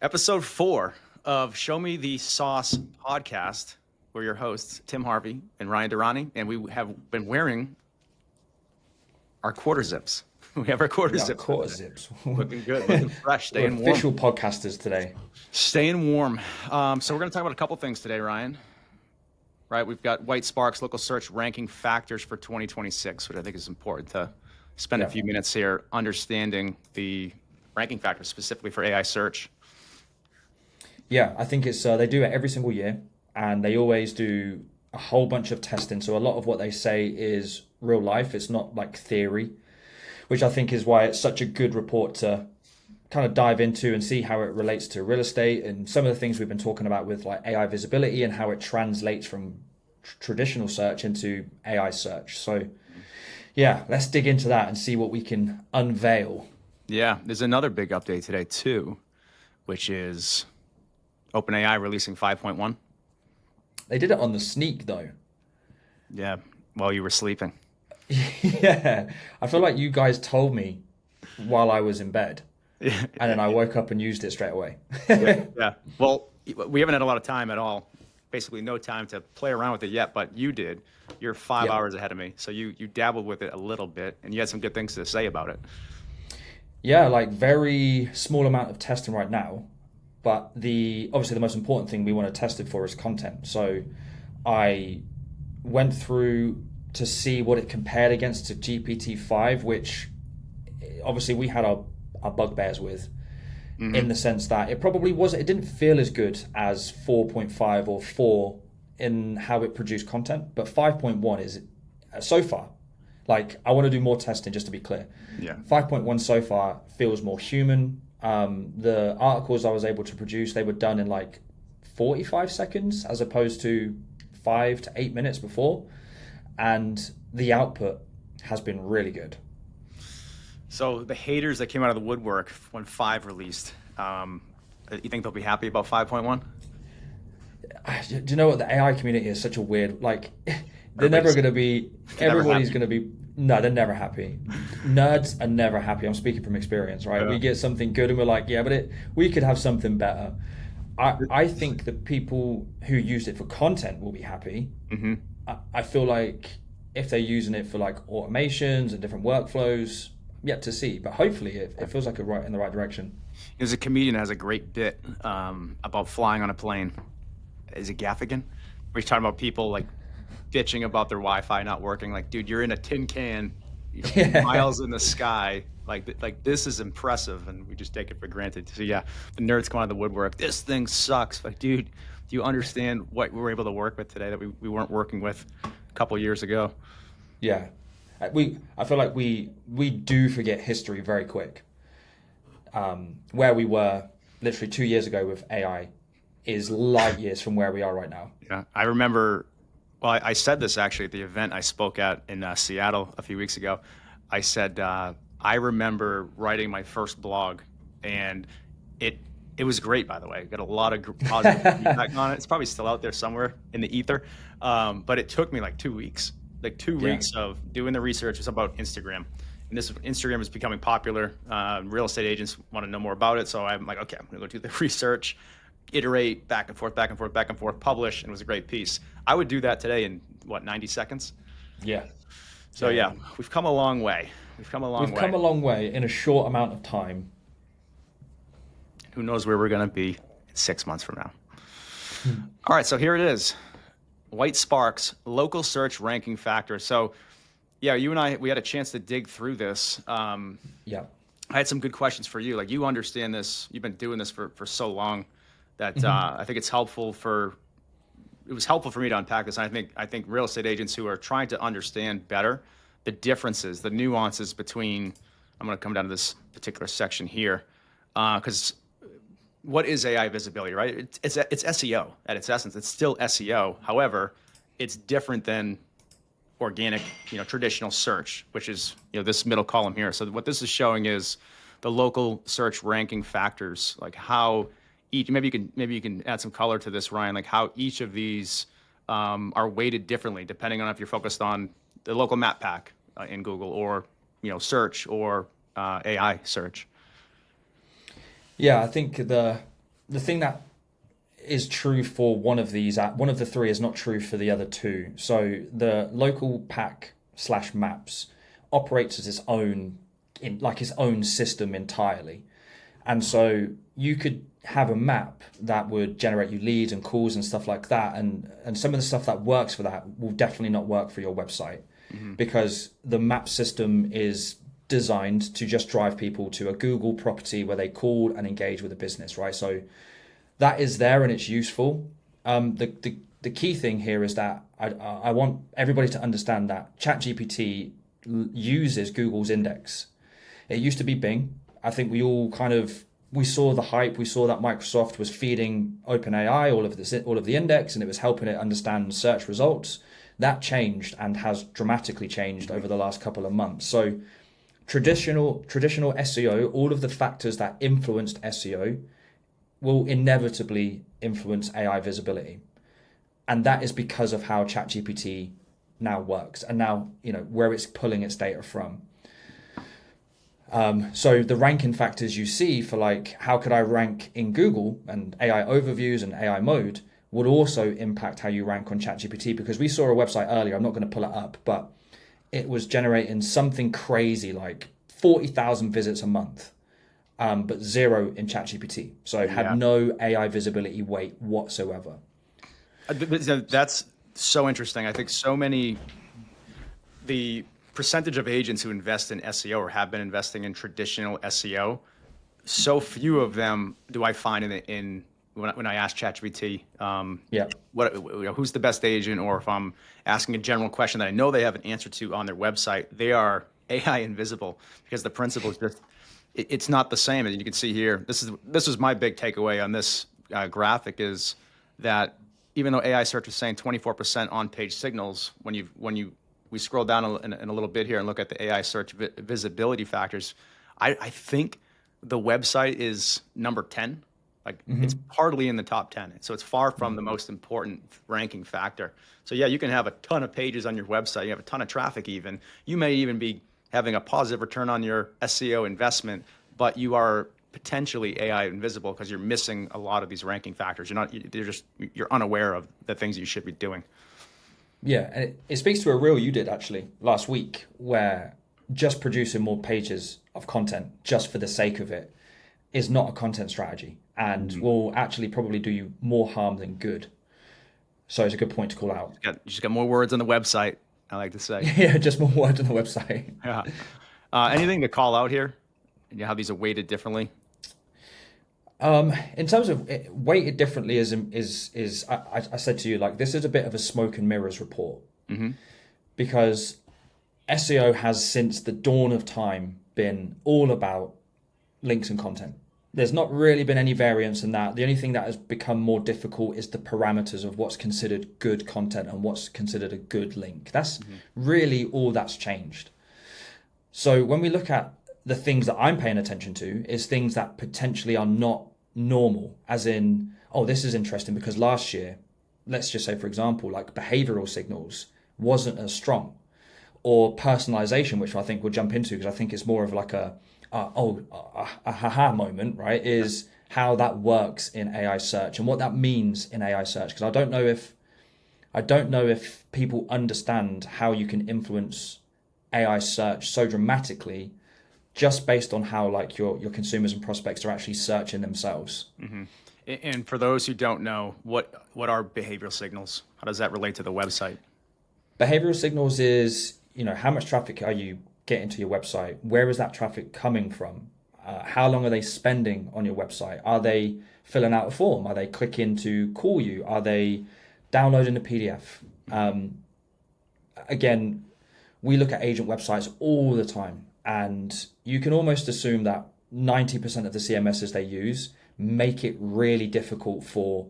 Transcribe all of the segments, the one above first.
Episode 4 of Show Me the Sauce podcast. We're your hosts, Tim Harvey and Ryan Durrani, and we have been wearing our quarter zips. We have our quarter Yeah, zips. quarter zips. Looking good, looking fresh, We're staying warm. official podcasters today. Staying warm. So we're going to talk about a couple things today, Ryan. Right, we've got White Sparks local search ranking factors for 2026, which I think is important to spend a Yeah. few minutes here understanding the ranking factors specifically for AI search. Yeah, I think it's they do it every single year, and they always do a whole bunch of testing. So a lot of what they say is real life. It's not like theory, which I think is why it's such a good report to kind of dive into and see how it relates to real estate and some of the things we've been talking about with like AI visibility and how it translates from traditional search into AI search. So yeah, let's dig into that and see what we can unveil. Yeah, there's another big update today too, which is OpenAI releasing 5.1. They did it on the sneak though. Yeah, while you were sleeping. Yeah, I feel like you guys told me while I was in bed, and then I woke up and used it straight away. Yeah. Well, we haven't had a lot of time at all. Basically, no time to play around with it yet, but you did. You're 5 hours ahead of me, so you dabbled with it a little bit, and you had some good things to say about it. Yeah, like very small amount of testing right now, but the obviously the most important thing we want to test it for is content. So I went through to see what it compared against to GPT-5, which obviously we had our bugbears with, in the sense that it didn't feel as good as 4.5 or 4 in how it produced content, but 5.1 is so far. Like, I want to do more testing just to be clear. Yeah. 5.1 so far feels more human. The articles I was able to produce, they were done in like 45 seconds as opposed to 5 to 8 minutes before. And the output has been really good. So the haters that came out of the woodwork when 5 released, you think they'll be happy about 5.1? Do you know what? The AI community is such a weird, like, they're never Everybody's- going to be, never everybody's happy. going to be, no, they're never happy. Nerds are never happy. I'm speaking from experience, right? Yeah. We get something good and we're like, yeah, but we could have something better. I think the people who used it for content will be happy. Mm-hmm. I feel like if they're using it for like automations and different workflows, yet to see. But hopefully it feels like in the right direction. There's a comedian that has a great bit about flying on a plane. Is it Gaffigan? Where he's talking about people like bitching about their Wi-Fi not working. Like, dude, you're in a tin can, Yeah. miles in the sky. Like this is impressive, and we just take it for granted. So yeah, the nerds come out of the woodwork. This thing sucks. Like, dude, do you understand what we were able to work with today that we weren't working with a couple years ago? Yeah. I feel like we do forget history very quick. Where we were literally 2 years ago with AI is light years from where we are right now. Yeah, I remember. Well, I said this actually at the event I spoke at in Seattle a few weeks ago. I said I remember writing my first blog, and it was great. By the way, got a lot of positive feedback on it. It's probably still out there somewhere in the ether, but it took me like 2 weeks. Like 2 weeks of doing the research. It's about Instagram, and Instagram is becoming popular. Real estate agents want to know more about it, so I'm like, okay, I'm gonna go do the research, iterate back and forth, back and forth, back and forth, publish, and it was a great piece. I would do that today in 90 seconds. Yeah. So yeah, we've come a long way. We've come a long way. We've come a long way in a short amount of time. Who knows where we're gonna be 6 months from now? All right, so here it is. White Sparks local search ranking factor. So yeah, you and I, we had a chance to dig through this. Yeah. I had some good questions for you. Like, you understand this, you've been doing this for so long that I think it was helpful for me to unpack this. And I think real estate agents who are trying to understand better the differences, the nuances between, I'm going to come down to this particular section here, because what is AI visibility, right? It's SEO at its essence. It's still SEO. However, it's different than organic, traditional search, which is, this middle column here. So what this is showing is the local search ranking factors, like how each, maybe you can add some color to this, Ryan, like how each of these are weighted differently depending on if you're focused on the local map pack in Google or, search or AI search. Yeah, I think the thing that is true for one of these, one of the three is not true for the other two. So the local pack slash maps operates as its own, in like its own system entirely. And so you could have a map that would generate you leads and calls and stuff like that. And some of the stuff that works for that will definitely not work for your website, because the map system is designed to just drive people to a Google property where they call and engage with a business, right? So that is there and it's useful. The key thing here is that I want everybody to understand that ChatGPT uses Google's index. It used to be Bing. I think we saw the hype. We saw that Microsoft was feeding OpenAI all of the index, and it was helping it understand search results. That changed and has dramatically changed over the last couple of months. So traditional SEO, all of the factors that influenced SEO will inevitably influence AI visibility. And that is because of how ChatGPT now works and now, where it's pulling its data from. So the ranking factors you see for like, how could I rank in Google and AI overviews and AI mode would also impact how you rank on ChatGPT, because we saw a website earlier, I'm not going to pull it up, but it was generating something crazy like 40,000 visits a month, but zero in ChatGPT. So it had no AI visibility weight whatsoever. That's so interesting. I think the percentage of agents who invest in SEO or have been investing in traditional SEO, so few of them do I find when I ask ChatGPT, who's the best agent, or if I'm asking a general question that I know they have an answer to on their website, they are AI invisible, because the principle is just, it's not the same. And you can see here, this was my big takeaway on this graphic, is that even though AI search is saying 24% on-page signals, we scroll down in a little bit here and look at the AI search visibility factors, I think the website is number 10. Like it's hardly in the top 10. So it's far from the most important ranking factor. So yeah, you can have a ton of pages on your website. You have a ton of traffic even. You may even be having a positive return on your SEO investment, but you are potentially AI invisible because you're missing a lot of these ranking factors. You're unaware of the things you should be doing. Yeah, and it speaks to a reel you did actually last week, where just producing more pages of content just for the sake of it is not a content strategy, and will actually probably do you more harm than good. So it's a good point to call out. You just got more words on the website, I like to say. Yeah, just more words on the website. Yeah. Anything to call out here? How these are weighted differently? In terms of weighted differently, I said to you, like, this is a bit of a smoke and mirrors report, because SEO has since the dawn of time been all about links and content. There's not really been any variance in that. The only thing that has become more difficult is the parameters of what's considered good content and what's considered a good link. That's really all that's changed. So when we look at the things that I'm paying attention to, is things that potentially are not normal, as in, oh, this is interesting because last year, let's just say, for example, like behavioral signals wasn't as strong, or personalization, which I think we'll jump into because I think it's more of like a haha moment, right? Is how that works in AI search and what that means in AI search. Because I don't know if people understand how you can influence AI search so dramatically just based on how like your consumers and prospects are actually searching themselves. And for those who don't know, what are behavioral signals? How does that relate to the website? Behavioral signals is, how much traffic are you getting to your website? Where is that traffic coming from? How long are they spending on your website? Are they filling out a form? Are they clicking to call you? Are they downloading a PDF? Again, we look at agent websites all the time, and you can almost assume that 90% of the CMSs they use make it really difficult for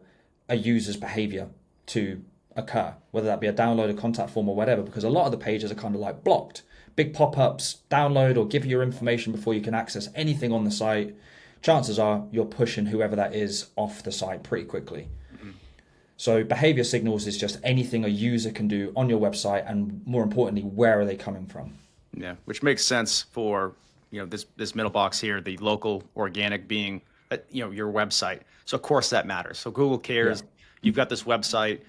a user's behavior to occur, whether that be a download, a contact form, or whatever, because a lot of the pages are kind of like blocked. Big pop-ups, download or give you your information before you can access anything on the site. Chances are you're pushing whoever that is off the site pretty quickly. So behavior signals is just anything a user can do on your website, and more importantly, where are they coming from? Yeah, which makes sense for this middle box here, the local organic being your website. So of course that matters. So Google Yeah. cares. You've got this website,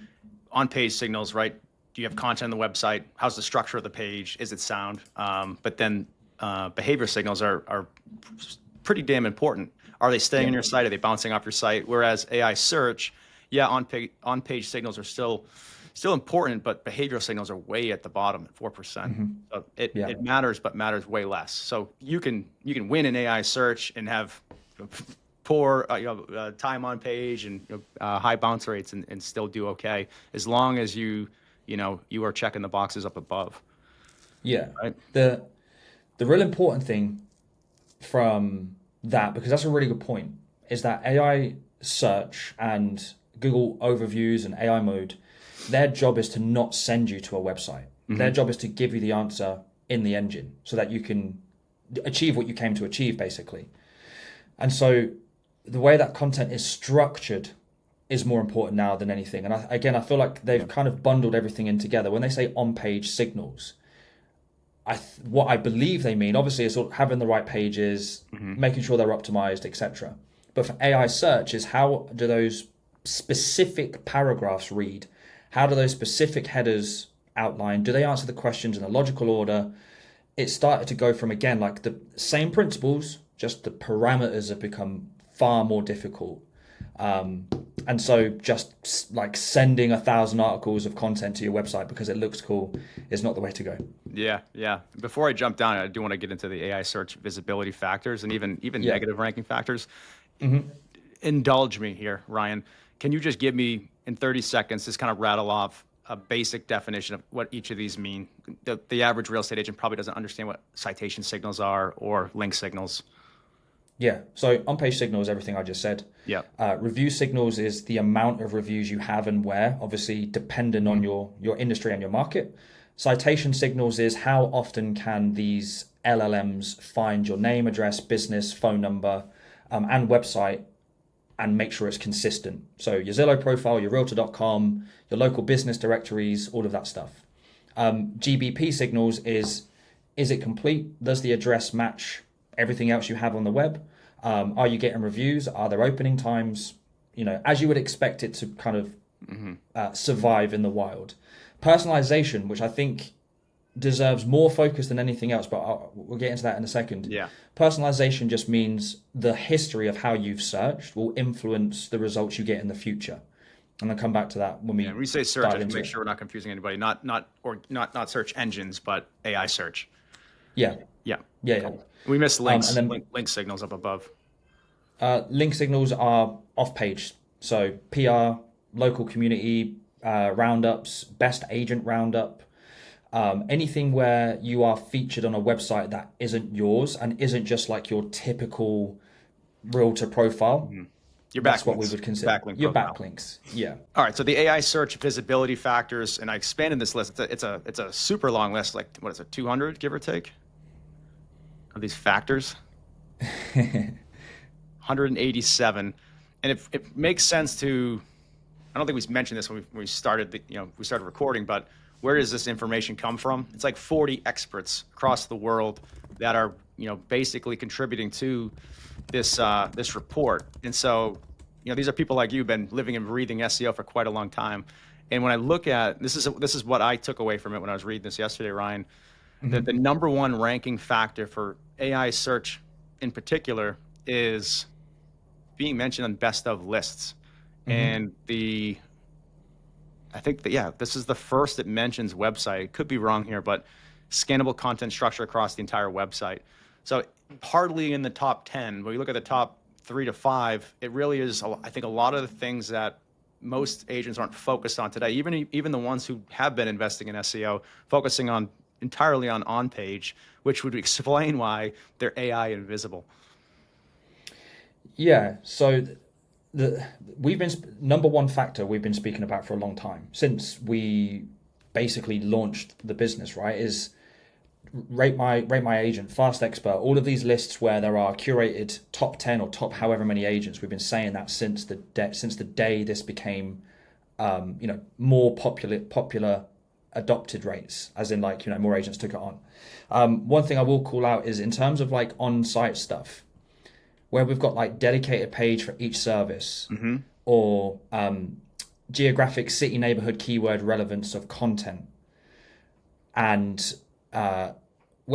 on-page signals, right? Do you have content on the website? How's the structure of the page? Is it sound? But then behavior signals are pretty damn important. Are they staying Yeah. on your site? Are they bouncing off your site? Whereas AI search, yeah, on page signals are still important, but behavioral signals are way at the bottom at 4%. So Yeah. it matters, but matters way less. So you can win an AI search and have poor time on page and high bounce rates and still do okay as long as you are checking the boxes up above, Yeah. right? The the real important thing from that, because that's a really good point, is that AI search and Google overviews and AI mode, their job is to not send you to a website. Their job is to give you the answer in the engine so that you can achieve what you came to achieve, basically. And so the way that content is structured is more important now than anything. And again, I feel like they've kind of bundled everything in together. When they say on-page signals, what I believe they mean, obviously, is sort of having the right pages, making sure they're optimized, etc. But for AI search, is how do those specific paragraphs read? How do those specific headers outline? Do they answer the questions in a logical order? It started to go from, again, like the same principles, just the parameters have become far more difficult. And so just like sending 1,000 articles of content to your website because it looks cool is not the way to go. Yeah, yeah. Before I jump down, I do want to get into the AI search visibility factors and even Yeah. negative ranking factors. Indulge me here, Ryan. Can you just give me in 30 seconds, just kind of rattle off a basic definition of what each of these mean? The average real estate agent probably doesn't understand what citation signals are or link signals. Yeah. So on-page signal is everything I just said. Yeah. Review signals is the amount of reviews you have and where, obviously depending on your industry and your market. Citation signals is how often can these LLMs find your name, address, business, phone number, and website and make sure it's consistent. So your Zillow profile, your Realtor.com, your local business directories, all of that stuff. GBP signals is it complete? Does the address match everything else you have on the web? Are you getting reviews? Are there opening times? As you would expect it to kind of survive in the wild. Personalization, which I think deserves more focus than anything else, but we'll get into that in a second. Yeah. Personalization just means the history of how you've searched will influence the results you get in the future. And I'll come back to that when we When we say search, dive just into make it. sure we're not confusing anybody. Not search engines, but AI search. Yeah, Yeah. yeah, yeah. Cool. We missed links, And then link signals up above. link signals are off page. So PR, local community roundups, best agent roundup, anything where you are featured on a website that isn't yours and isn't just like your typical realtor profile. Your That's what we backlinks, would your consider backlink your profile. backlinks. Yeah. All right, so the AI search visibility factors, and I expanded this list. It's a super long list, like what is it, 200 give or take, of these factors, 187, and it makes sense to. I don't think we mentioned this when we started we started recording, but where does this information come from? It's like 40 experts across the world that are basically contributing to this report, and so these are people like you, been living and breathing SEO for quite a long time. And when I look at this is what I took away from it when I was reading this yesterday, Ryan, that the number one ranking factor for AI search in particular is being mentioned on best of lists. And I think that, yeah, this is the first that mentions website. Could be wrong here, but scannable content structure across the entire website. So hardly in the top 10. When you look at the top 3 to 5, it really is, I think, a lot of the things that most agents aren't focused on today, even the ones who have been investing in SEO, focusing entirely on page, which would explain why they're AI invisible. Yeah. So we've been number one factor we've been speaking about for a long time since we basically launched the business, right? Is rate my agent, fast expert, all of these lists where there are curated top 10 or top however many agents. We've been saying that since the day this became more popular adopted rates, as in like more agents took it on. One thing I will call out is in terms of like on-site stuff, where we've got like dedicated page for each service, Mm-hmm. or geographic city neighborhood keyword relevance of content, and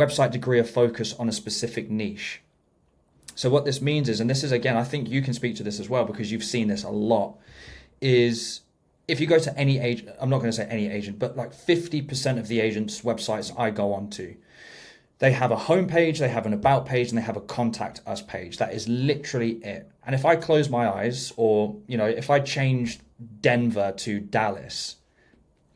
website degree of focus on a specific niche. So what this means is, and this is again, I think you can speak to this as well because you've seen this a lot, is if you go to any agent, I'm not going to say any agent, but like 50% of the agents' websites I go on to, they have a homepage, they have an about page, and they have a contact us page. That is literally it. And if I close my eyes, or if I changed Denver to Dallas,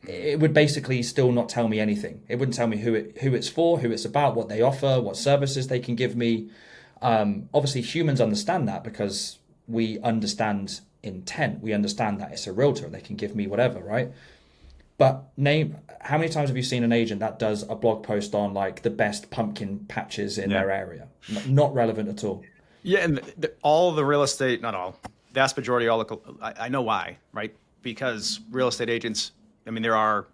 it would basically still not tell me anything. It wouldn't tell me who it's for, who it's about, what they offer, what services they can give me. Obviously, humans understand that because we understand intent. We understand that it's a realtor. They can give me whatever, right? But how many times have you seen an agent that does a blog post on like the best pumpkin patches in their area? Not relevant at all. Yeah, and all the real estate, not all, vast majority, I know why, right? Because real estate agents, I mean, there are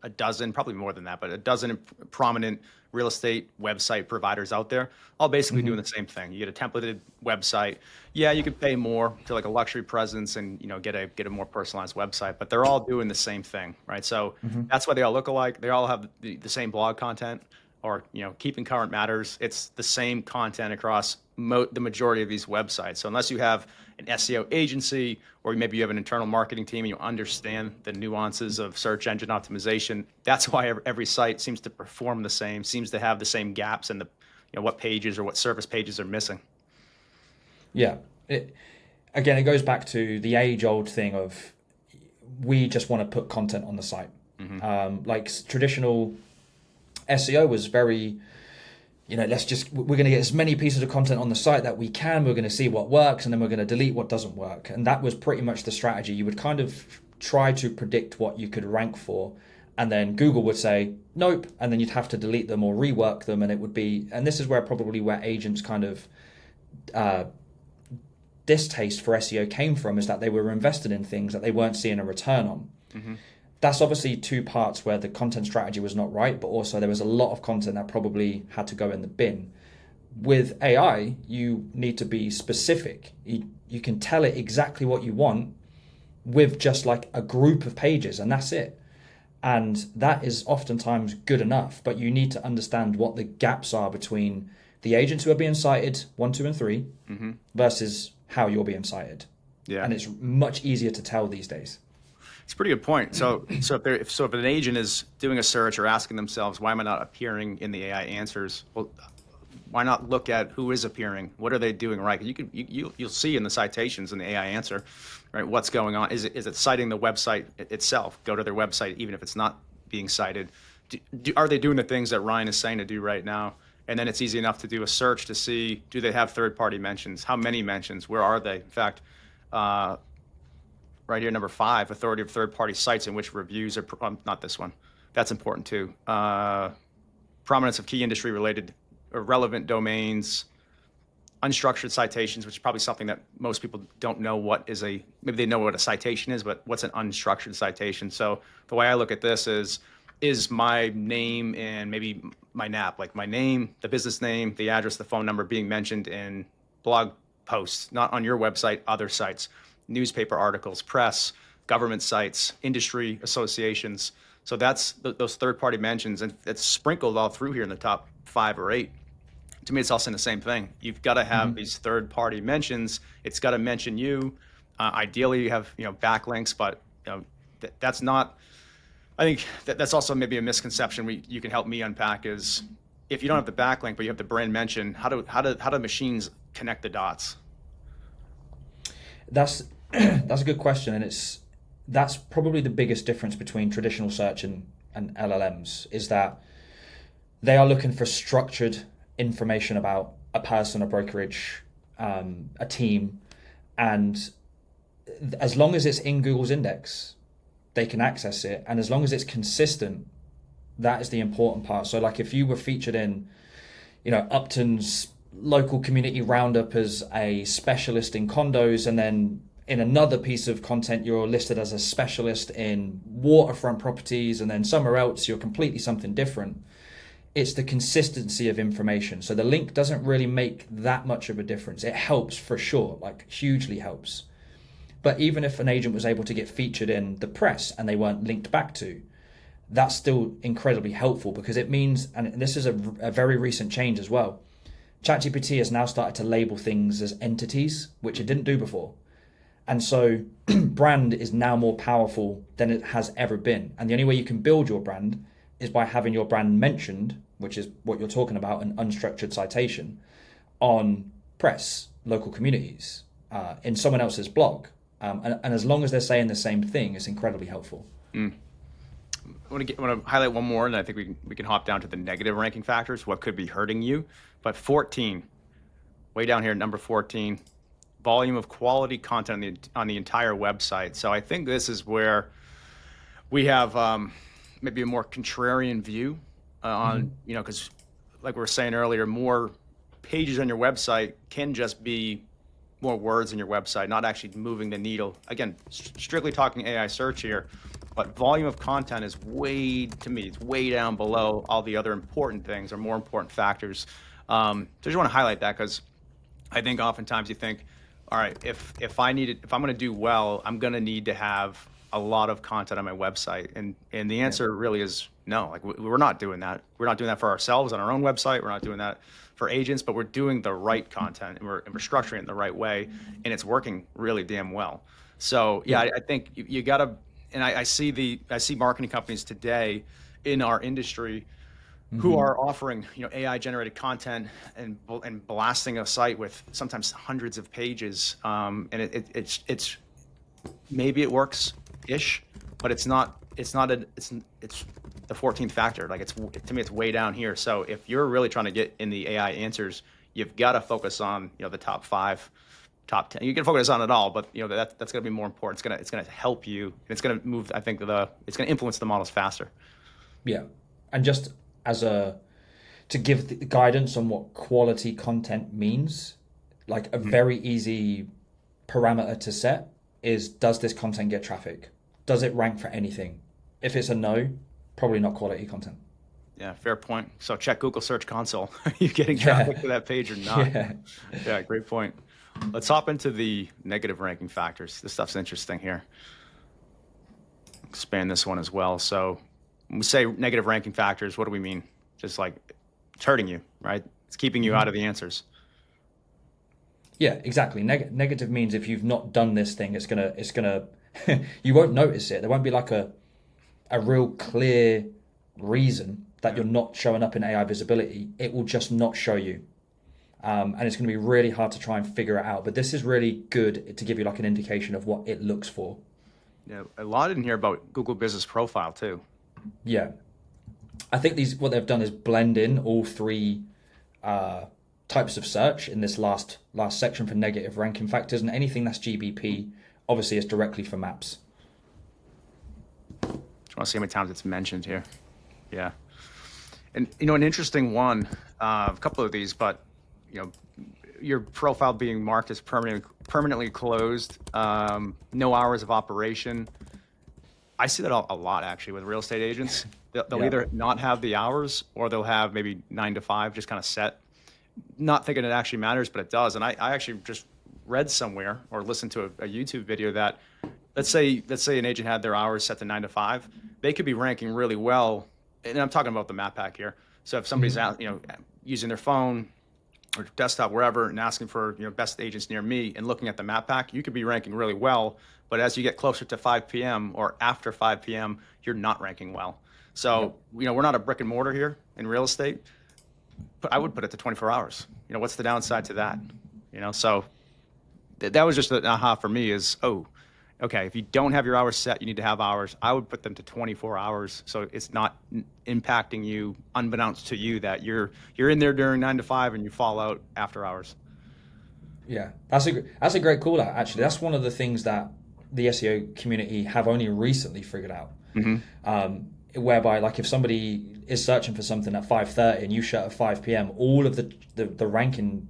a dozen, probably more than that, but a dozen prominent real estate website providers out there, all basically doing the same thing. You get a templated website. Yeah, you could pay more to like a luxury presence and get a more personalized website, but they're all doing the same thing, right? So that's why they all look alike. They all have the same blog content, or keeping current matters. It's the same content across the majority of these websites. So unless you have an SEO agency, or maybe you have an internal marketing team and you understand the nuances of search engine optimization, that's why every site seems to perform the same, seems to have the same gaps in what pages or what service pages are missing. Yeah. Again, it goes back to the age-old thing of we just want to put content on the site. Like traditional SEO was very, we're going to get as many pieces of content on the site that we can. We're going to see what works, and then we're going to delete what doesn't work. And that was pretty much the strategy. You would kind of try to predict what you could rank for, and then Google would say, nope. And then you'd have to delete them or rework them. And it would be, and this is where agents kind of, distaste for SEO came from, is that they were invested in things that they weren't seeing a return on. That's obviously two parts where the content strategy was not right, but also there was a lot of content that probably had to go in the bin. With AI, you need to be specific. You can tell it exactly what you want with just like a group of pages, and that's it. And that is oftentimes good enough, but you need to understand what the gaps are between the agents who are being cited 1, 2, and 3 versus how you're being cited. Yeah. And it's much easier to tell these days. It's a pretty good point. So if an agent is doing a search or asking themselves, why am I not appearing in the AI answers? Well, why not look at who is appearing? What are they doing right? You'll see in the citations in the AI answer, right? What's going on? Is it citing the website itself? Go to their website, even if it's not being cited. Are they doing the things that Ryan is saying to do right now? And then it's easy enough to do a search to see, do they have third-party mentions? How many mentions? Where are they? In fact, right here, number 5, authority of third-party sites in which reviews are, not this one. That's important too. Prominence of key industry-related or relevant domains, unstructured citations, which is probably something that most people don't know maybe they know what a citation is, but what's an unstructured citation? So the way I look at this is my name and maybe my NAP, like my name, the business name, the address, the phone number being mentioned in blog posts, not on your website, other sites, newspaper articles, press, government sites, industry associations. So that's those third-party mentions, and it's sprinkled all through here in the top 5 or 8. To me, it's all saying the same thing. You've got to have these third-party mentions. It's got to mention you. Ideally, you have backlinks, but that's not. I think that's also maybe a misconception you can help me unpack is if you don't have the backlink, but you have the brand mention, how do machines connect the dots? That's a good question, and that's probably the biggest difference between traditional search and LLMs is that they are looking for structured information about a person, a brokerage, a team, and as long as it's in Google's index, they can access it, and as long as it's consistent, that is the important part. So like if you were featured in Upton's local community roundup as a specialist in condos, and then in another piece of content you're listed as a specialist in waterfront properties, and then somewhere else you're completely something different, It's the consistency of information. So the link doesn't really make that much of a difference. It helps for sure, like hugely helps. But even if an agent was able to get featured in the press and they weren't linked back to, that's still incredibly helpful, because it means, and this is a very recent change as well, ChatGPT has now started to label things as entities, which it didn't do before. And so brand is now more powerful than it has ever been. And the only way you can build your brand is by having your brand mentioned, which is what you're talking about, an unstructured citation, on press, local communities, in someone else's blog. And as long as they're saying the same thing, it's incredibly helpful. I want to highlight one more, and I think we can hop down to the negative ranking factors, what could be hurting you. But 14, way down here, number 14, volume of quality content on the entire website. So I think this is where we have maybe a more contrarian view on, because like we were saying earlier, more pages on your website can just be more words in your website, not actually moving the needle. Again, strictly talking AI search here, but volume of content is to me, it's way down below all the other important things or more important factors. So I just want to highlight that, because I think oftentimes you think, all right, if I'm going to do well, I'm going to need to have a lot of content on my website. And the answer really is no. Like, we're not doing that. We're not doing that for ourselves on our own website. We're not doing that for agents, but we're doing the right content, and we're structuring it in the right way, and it's working really damn well. So yeah, I think you got to, and I see marketing companies today in our industry who are offering, AI generated content and blasting a site with sometimes hundreds of pages. And it's maybe it works ish, but it's the 14th factor. Like, to me, it's way down here. So if you're really trying to get in the AI answers, you've got to focus on, the top 5, top 10. You can focus on it all, but that's going to be more important. It's going to help you, and it's going to move. I think it's going to influence the models faster. Yeah, and just to give the guidance on what quality content means, like a very easy parameter to set is, does this content get traffic? Does it rank for anything? If it's a no, probably not quality content. Yeah, fair point. So check Google Search Console. Are you getting traffic to that page or not? Yeah, great point. Let's hop into the negative ranking factors. This stuff's interesting here. Expand this one as well. So when we say negative ranking factors, what do we mean? Just like it's hurting you, right? It's keeping you out of the answers. Yeah, exactly. Negative means if you've not done this thing, it's gonna you won't notice it. There won't be like a real clear reason that you're not showing up in AI visibility. It will just not show you. And it's going to be really hard to try and figure it out. But this is really good to give you like an indication of what it looks for. Yeah, a lot in here about Google Business Profile too. Yeah. I think what they've done is blend in all 3 types of search in this last section for negative ranking factors, and anything that's GBP obviously is directly for maps. Do you want to see how many times it's mentioned here? Yeah. And, an interesting one, a couple of these, but, your profile being marked as permanently closed, no hours of operation. I see that a lot, actually, with real estate agents. They'll either not have the hours, or they'll have maybe 9 to 5 just kind of set, not thinking it actually matters, but it does. And I actually just read somewhere or listened to a YouTube video that, let's say an agent had their hours set to 9 to 5, they could be ranking really well. And I'm talking about the map pack here. So if somebody's out, using their phone or desktop, wherever, and asking for, best agents near me, and looking at the map pack, you could be ranking really well. But as you get closer to 5 p.m. or after 5 p.m., you're not ranking well. So, we're not a brick and mortar here in real estate, but I would put it to 24 hours. What's the downside to that? So that was just an aha for me is, okay, if you don't have your hours set, you need to have hours. I would put them to 24 hours, so it's not impacting you, unbeknownst to you, that you're in there during 9 to 5 and you fall out after hours. Yeah, that's a great call out. Actually, that's one of the things that the SEO community have only recently figured out. Whereby, like, if somebody is searching for something at 5:30 and you shut at 5 p.m., all of the ranking,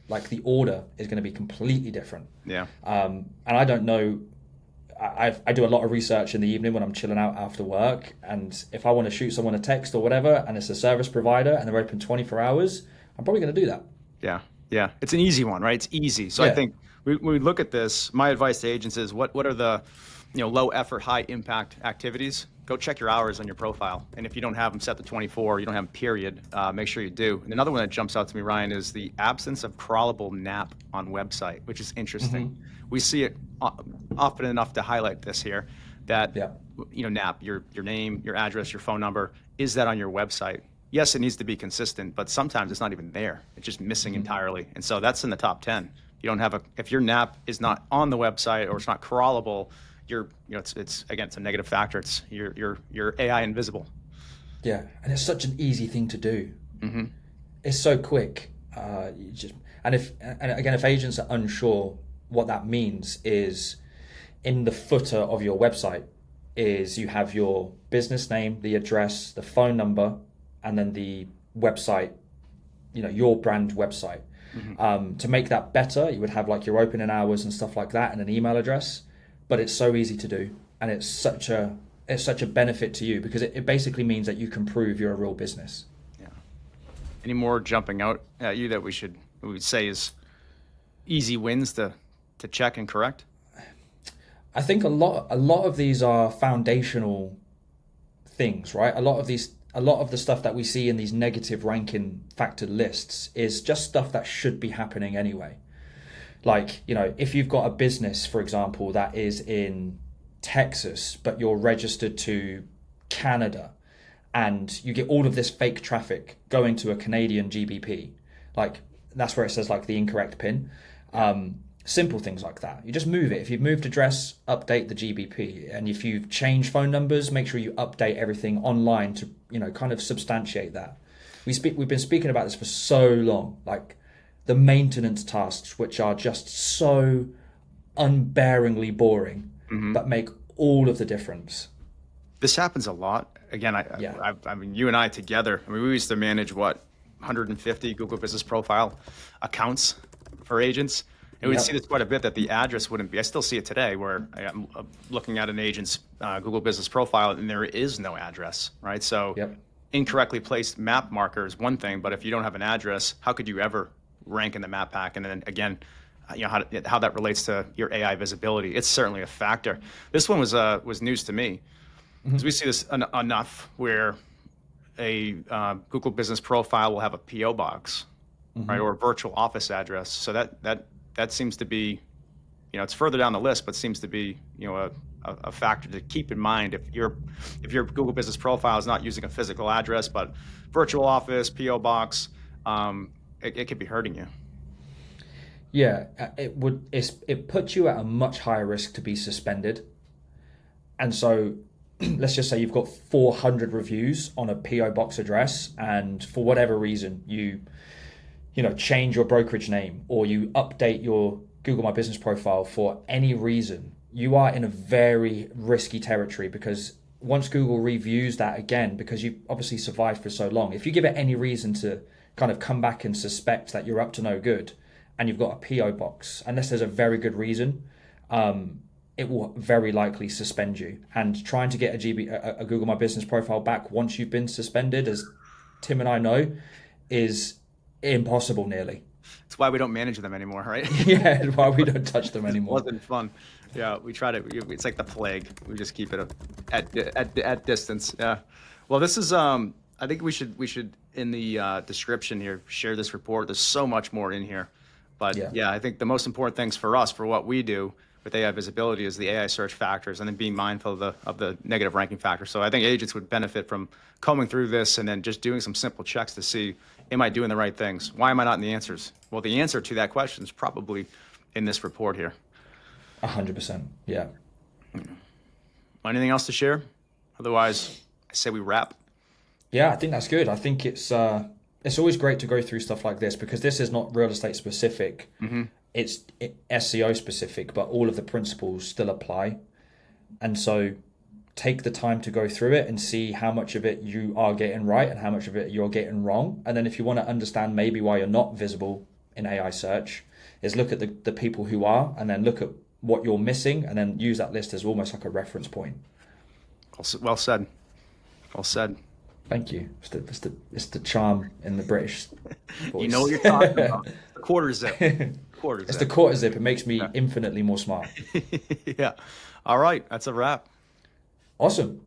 like the order, is going to be completely different. Yeah. And I don't know I do a lot of research in the evening when I'm chilling out after work, and if I want to shoot someone a text or whatever, and it's a service provider and they're open 24 hours, I'm probably going to do that. Yeah, yeah. It's an easy one, right? It's easy. So I Yeah. think when we look at this, my advice to agents is what are the low effort, high impact activities? Go check your hours on your profile, and if you don't have them set to 24, you don't have them period. Make sure you do. And another one that jumps out to me, Ryan, is the absence of crawlable NAP on website, which is interesting. We see it often enough to highlight this here. That Yeah. NAP, your name, your address, your phone number, is that on your website? Yes, it needs to be consistent, but sometimes it's not even there. It's just missing entirely. And so that's in the top 10. You don't have if your NAP is not on the website or it's not crawlable, it's again, it's a negative factor. It's your AI invisible. Yeah, and it's such an easy thing to do. It's so quick. And again, if agents are unsure, what that means is in the footer of your website is you have your business name, the address, the phone number, and then the website, your brand website. To make that better, you would have like your opening hours and stuff like that and an email address. But it's so easy to do, and it's such a benefit to you because it basically means that you can prove you're a real business. Yeah. Any more jumping out at you that we would say is easy wins to check and correct? I think a lot of these are foundational things, right? A lot of the stuff that we see in these negative ranking factored lists is just stuff that should be happening anyway. Like, if you've got a business, for example, that is in Texas, but you're registered to Canada, and you get all of this fake traffic going to a Canadian GBP, like that's where it says like the incorrect PIN. Simple things like that. You just move it. If you've moved address, update the GBP. And if you've changed phone numbers, make sure you update everything online to, kind of substantiate that. We've been speaking about this for so long, like the maintenance tasks, which are just so unbearingly boring, but make all of the difference. This happens a lot. Again, I mean, you and I together, we used to manage 150 Google Business Profile accounts for agents. And we'd see this quite a bit, that the address wouldn't be. I still see it today where I'm looking at an agent's Google Business Profile and there is no address, right? So incorrectly placed map marker is one thing, but if you don't have an address, how could you ever rank in the map pack? And then again, how that relates to your AI visibility, it's certainly a factor. This one was news to me, because we see this enough where a Google Business Profile will have a PO box, right, or a virtual office address. So that seems to be, it's further down the list, but seems to be, a factor to keep in mind if your Google Business Profile is not using a physical address, but virtual office, PO box, it could be hurting you. Yeah, it puts you at a much higher risk to be suspended. And so let's just say you've got 400 reviews on a PO box address, and for whatever reason you change your brokerage name or you update your Google My Business profile for any reason, you are in a very risky territory, because once Google reviews that again, because you've obviously survived for so long, if you give it any reason to kind of come back and suspect that you're up to no good and you've got a PO box, unless there's a very good reason, it will very likely suspend you. And trying to get a Google My Business profile back once you've been suspended, as Tim and I know, is impossible nearly. It's why we don't manage them anymore, right? Yeah, why we don't touch them anymore. It wasn't fun. Yeah, we try to. It's like the plague. We just keep it at distance. Yeah. Well, this is. I think we should in the description here share this report. There's so much more in here, but yeah, I think the most important things for us, for what we do with AI visibility, is the AI search factors, and then being mindful of the negative ranking factors. So I think agents would benefit from combing through this and then just doing some simple checks to see, am I doing the right things? Why am I not in the answers? Well, the answer to that question is probably in this report here. 100%. Yeah. Anything else to share? Otherwise, I say we wrap. Yeah, I think that's good. I think it's always great to go through stuff like this, because this is not real estate specific. It's SEO specific, but all of the principles still apply. And so take the time to go through it and see how much of it you are getting right and how much of it you're getting wrong. And then if you want to understand maybe why you're not visible in AI search, is look at the people who are, and then look at what you're missing, and then use that list as almost like a reference point. Well said. Well said. Thank you. It's the charm in the British voice. You know what you're talking about. The quarter zip. Quarter It's zip. the quarter zip. It makes me infinitely more smart. Yeah. All right. That's a wrap. Awesome.